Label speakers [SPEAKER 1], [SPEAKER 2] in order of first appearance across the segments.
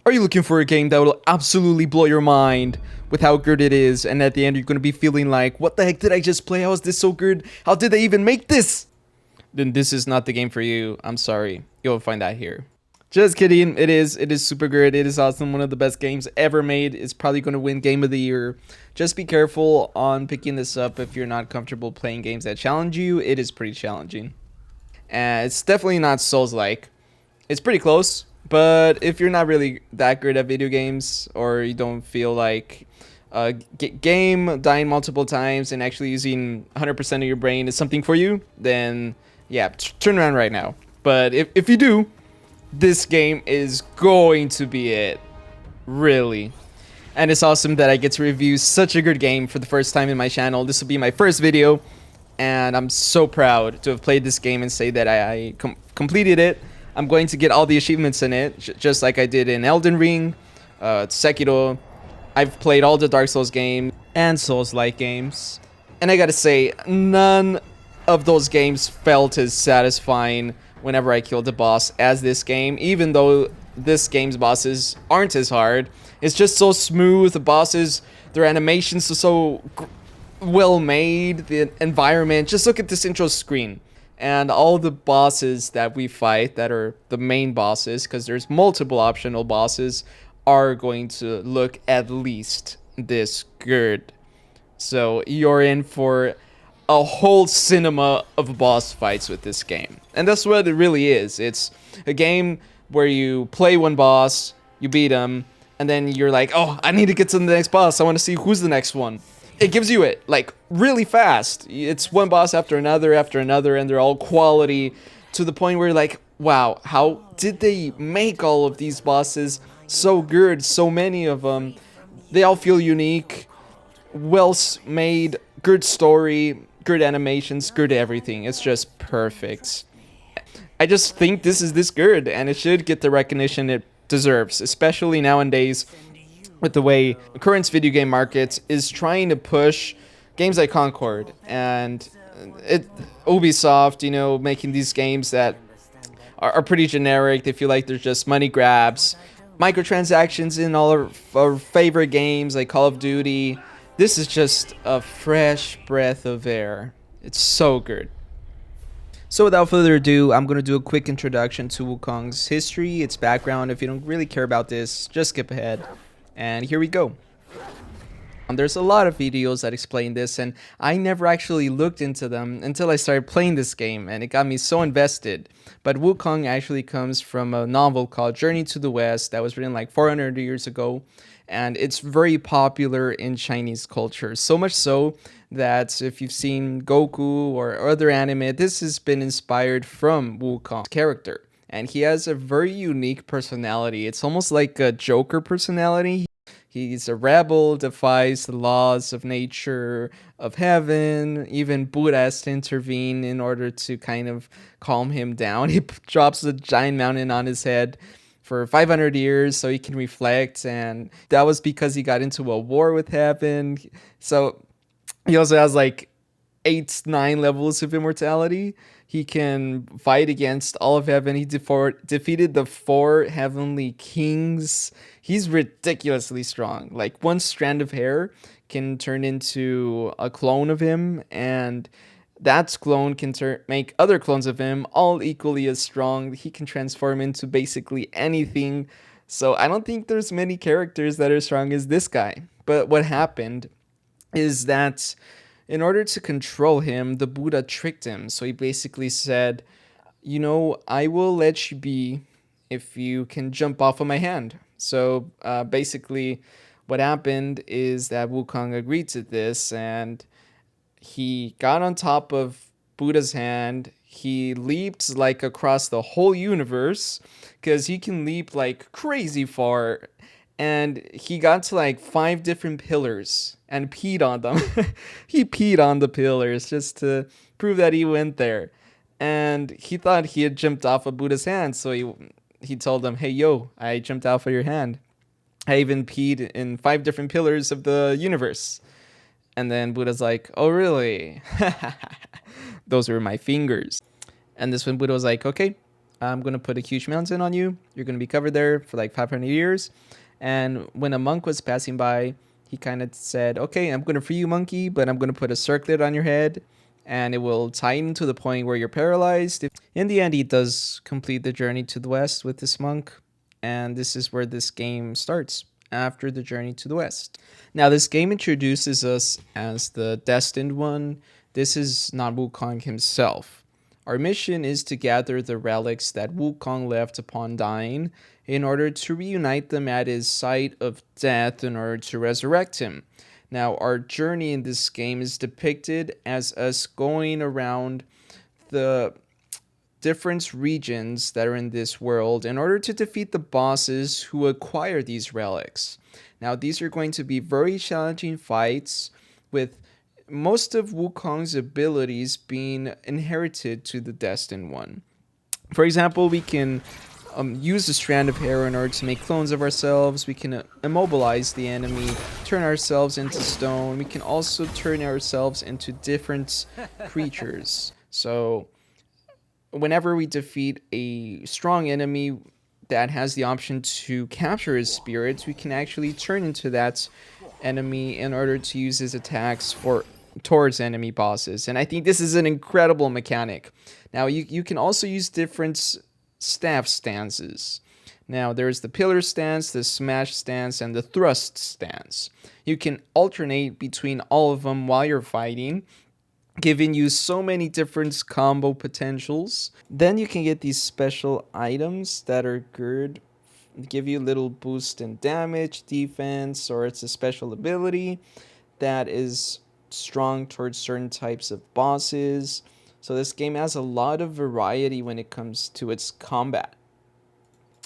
[SPEAKER 1] Are you looking for a game that will absolutely blow your mind with how good it is, and at the end you're going to be feeling like, what the heck did I just play? How is this so good? How did they even make this? Then this is not the game for you. I'm sorry. You'll find that here. Just kidding. It is. It is super good. It is awesome. One of the best games ever made. It's probably going to win Game of the Year. Just be careful on picking this up if you're not comfortable playing games that challenge you. It is pretty challenging. And it's definitely not Souls-like. It's pretty close, but if you're not really that good at video games, or you don't feel like game dying multiple times and actually using 100% of your brain is something for you, then yeah, turn around right now. But if you do, this game is going to be it. Really. And it's awesome that I get to review such a good game for the first time in my channel. This will be my first video, and I'm so proud to have played this game and say that I completed it. I'm going to get all the achievements in it, just like I did in Elden Ring, Sekiro. I've played all the Dark Souls games and Souls-like games. And I gotta say, none of those games felt as satisfying whenever I killed the boss as this game, even though this game's bosses aren't as hard. It's just so smooth. The bosses, their animations are so well made. The environment, just look at this intro screen. And all the bosses that we fight that are the main bosses, because there's multiple optional bosses, are going to look at least this good. So you're in for a whole cinema of boss fights with this game. And that's what it really is. It's a game where you play one boss, you beat him, and then you're like, oh, I need to get to the next boss. I want to see who's the next one. It gives you it, like, really fast. It's one boss after another, and they're all quality, to the point where you're like, wow, how did they make all of these bosses so good? So many of them. They all feel unique, well made, good story, good animations, good everything. It's just perfect. I just think this is this good, and it should get the recognition it deserves, especially nowadays, with the way the current video game market is trying to push games like Concord and Ubisoft, you know, making these games that are pretty generic. They feel like they're just money grabs, microtransactions in all our favorite games like Call of Duty. This is just a fresh breath of air. It's so good. So without further ado, I'm going to do a quick introduction to Wukong's history, its background. If you don't really care about this, just skip ahead. And here we go. There's a lot of videos that explain this, and I never actually looked into them until I started playing this game, and it got me so invested. But Wukong actually comes from a novel called Journey to the West that was written like 400 years ago, and it's very popular in Chinese culture. So much so that if you've seen Goku or other anime, this has been inspired from Wukong's character. And he has a very unique personality. It's almost like a Joker personality. He's a rebel, defies the laws of nature, of heaven. Even Buddha has to intervene in order to kind of calm him down. He drops a giant mountain on his head for 500 years so he can reflect. And that was because he got into a war with heaven. So he also has like 8-9 levels of immortality. He can fight against all of heaven. He defeated the 4 heavenly kings. He's ridiculously strong. Like, one strand of hair can turn into a clone of him, and that clone can make other clones of him all equally as strong. He can transform into basically anything. So I don't think there's many characters that are strong as this guy. But what happened is that in order to control him, the Buddha tricked him. So he basically said, you know, I will let you be if you can jump off of my hand. So basically what happened is that Wukong agreed to this, and he got on top of Buddha's hand. He leaped like across the whole universe, because he can leap like crazy far. And he got to like 5 different pillars and peed on them. He peed on the pillars just to prove that he went there. And he thought he had jumped off of Buddha's hand. So he told them, hey, yo, I jumped off of your hand. I even peed in 5 different pillars of the universe. And then Buddha's like, oh, really? Those were my fingers. And this one Buddha was like, okay, I'm going to put a huge mountain on you. You're going to be covered there for like 500 years. And when a monk was passing by, he kind of said, okay, I'm going to free you, monkey, but I'm going to put a circlet on your head and it will tighten to the point where you're paralyzed. In the end, he does complete the journey to the west with this monk. And this is where this game starts, after the journey to the west. Now, this game introduces us as the Destined One. This is not Wukong himself. Our mission is to gather the relics that Wukong left upon dying in order to reunite them at his site of death in order to resurrect him. Now, our journey in this game is depicted as us going around the different regions that are in this world in order to defeat the bosses who acquire these relics. Now, these are going to be very challenging fights with most of Wukong's abilities being inherited to the Destined One. For example, we can use a strand of hair in order to make clones of ourselves. We can immobilize the enemy, turn ourselves into stone. We can also turn ourselves into different creatures. So whenever we defeat a strong enemy that has the option to capture his spirits, we can actually turn into that enemy in order to use his attacks towards enemy bosses. And I think this is an incredible mechanic. Now, you can also use different staff stances. Now, there's the pillar stance, the smash stance, and the thrust stance. You can alternate between all of them while you're fighting, giving you so many different combo potentials. Then you can get these special items that are good, give you a little boost in damage, defense, or it's a special ability that is strong towards certain types of bosses. So this game has a lot of variety when it comes to its combat.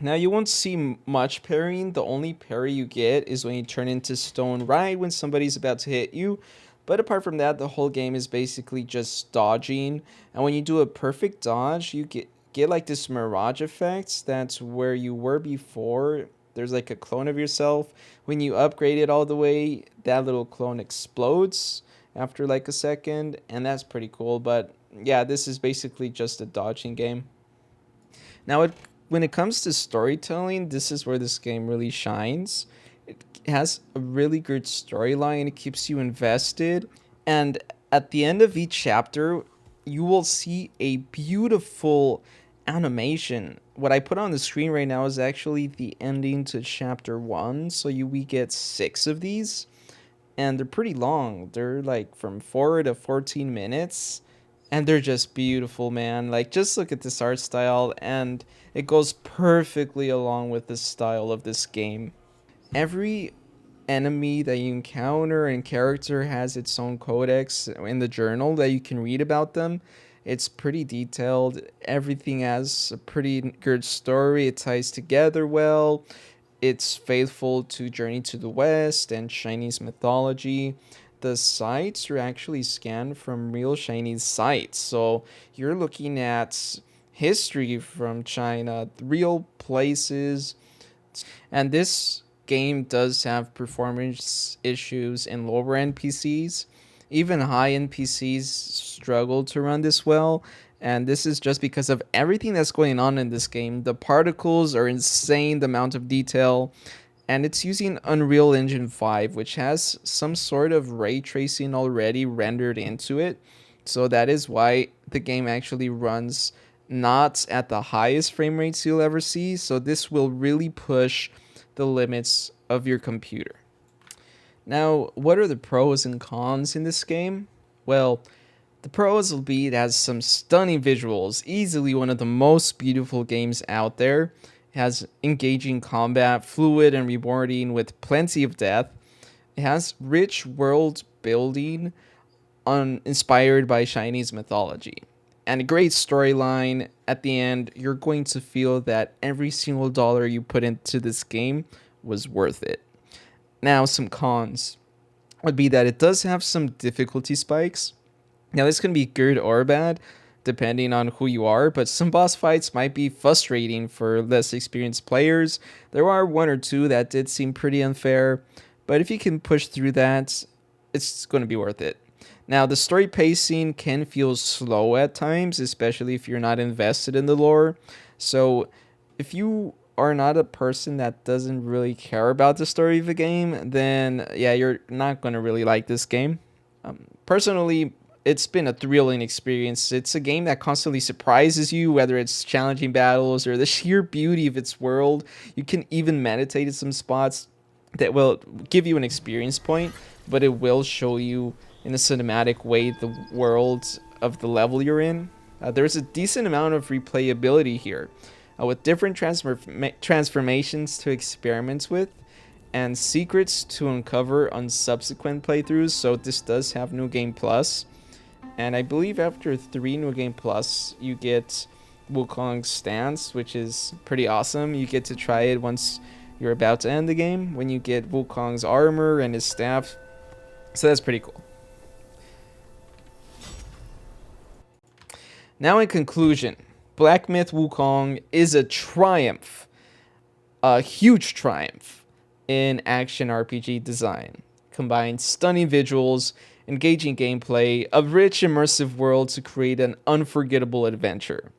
[SPEAKER 1] Now, you won't see much parrying. The only parry you get is when you turn into stone right when somebody's about to hit you. But apart from that, the whole game is basically just dodging. And when you do a perfect dodge, you get like this mirage effect. That's where you were before. There's like a clone of yourself. When you upgrade it all the way, that little clone explodes after like a second. And that's pretty cool. But yeah, this is basically just a dodging game. Now, when it comes to storytelling, this is where this game really shines. It has a really good storyline. It keeps you invested. And at the end of each chapter, you will see a beautiful animation. What I put on the screen right now is actually the ending to chapter 1. So we get 6 of these. And they're pretty long. They're like from 4 to 14 minutes. And they're just beautiful, man. Like, just look at this art style, and it goes perfectly along with the style of this game. Every enemy that you encounter and character has its own codex in the journal that you can read about them. It's pretty detailed. Everything has a pretty good story. It ties together well. It's faithful to Journey to the West and Chinese mythology. The sites are actually scanned from real Chinese sites. So you're looking at history from China, real places. And this game does have performance issues in lower end PCs. Even high end PCs struggle to run this well. And this is just because of everything that's going on in this game. The particles are insane, the amount of detail. And it's using Unreal Engine 5, which has some sort of ray tracing already rendered into it. So that is why the game actually runs not at the highest frame rates you'll ever see. So this will really push the limits of your computer. Now, what are the pros and cons in this game? Well, the pros will be it has some stunning visuals, easily one of the most beautiful games out there. It has engaging combat, fluid and rewarding with plenty of depth. It has rich world building inspired by Chinese mythology. And a great storyline. At the end, you're going to feel that every single dollar you put into this game was worth it. Now, some cons would be that it does have some difficulty spikes. Now, this can be good or bad, depending on who you are, but some boss fights might be frustrating for less experienced players. There are 1 or 2 that did seem pretty unfair, but if you can push through that, it's going to be worth it. Now, the story pacing can feel slow at times, especially if you're not invested in the lore. So, if you are not a person that doesn't really care about the story of the game, then yeah, you're not going to really like this game. Personally, it's been a thrilling experience. It's a game that constantly surprises you, whether it's challenging battles or the sheer beauty of its world. You can even meditate in some spots that will give you an experience point, but it will show you in a cinematic way the world of the level you're in. There's a decent amount of replayability here, with different transformations to experiment with and secrets to uncover on subsequent playthroughs. So this does have New Game Plus, and I believe after 3 New Game Plus you get Wukong's stance, which is pretty awesome. You get to try it once you're about to end the game, when you get Wukong's armor and his staff, so that's pretty cool. Now, in conclusion, Black Myth Wukong is a triumph, a huge triumph in action RPG design. Combines stunning visuals, engaging gameplay, a rich immersive world to create an unforgettable adventure.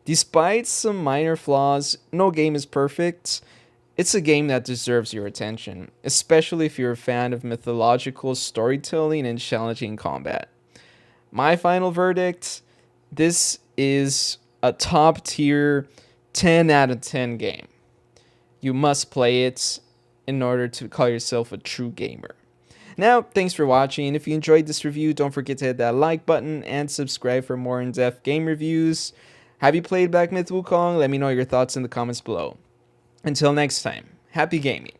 [SPEAKER 1] Despite some minor flaws, no game is perfect. It's a game that deserves your attention, especially if you're a fan of mythological storytelling and challenging combat. My final verdict: this is a top tier 10 out of 10 game. You must play it in order to call yourself a true gamer. Now, thanks for watching. If you enjoyed this review, don't forget to hit that like button and subscribe for more in-depth game reviews. Have you played Black Myth Wukong? Let me know your thoughts in the comments below. Until next time, happy gaming.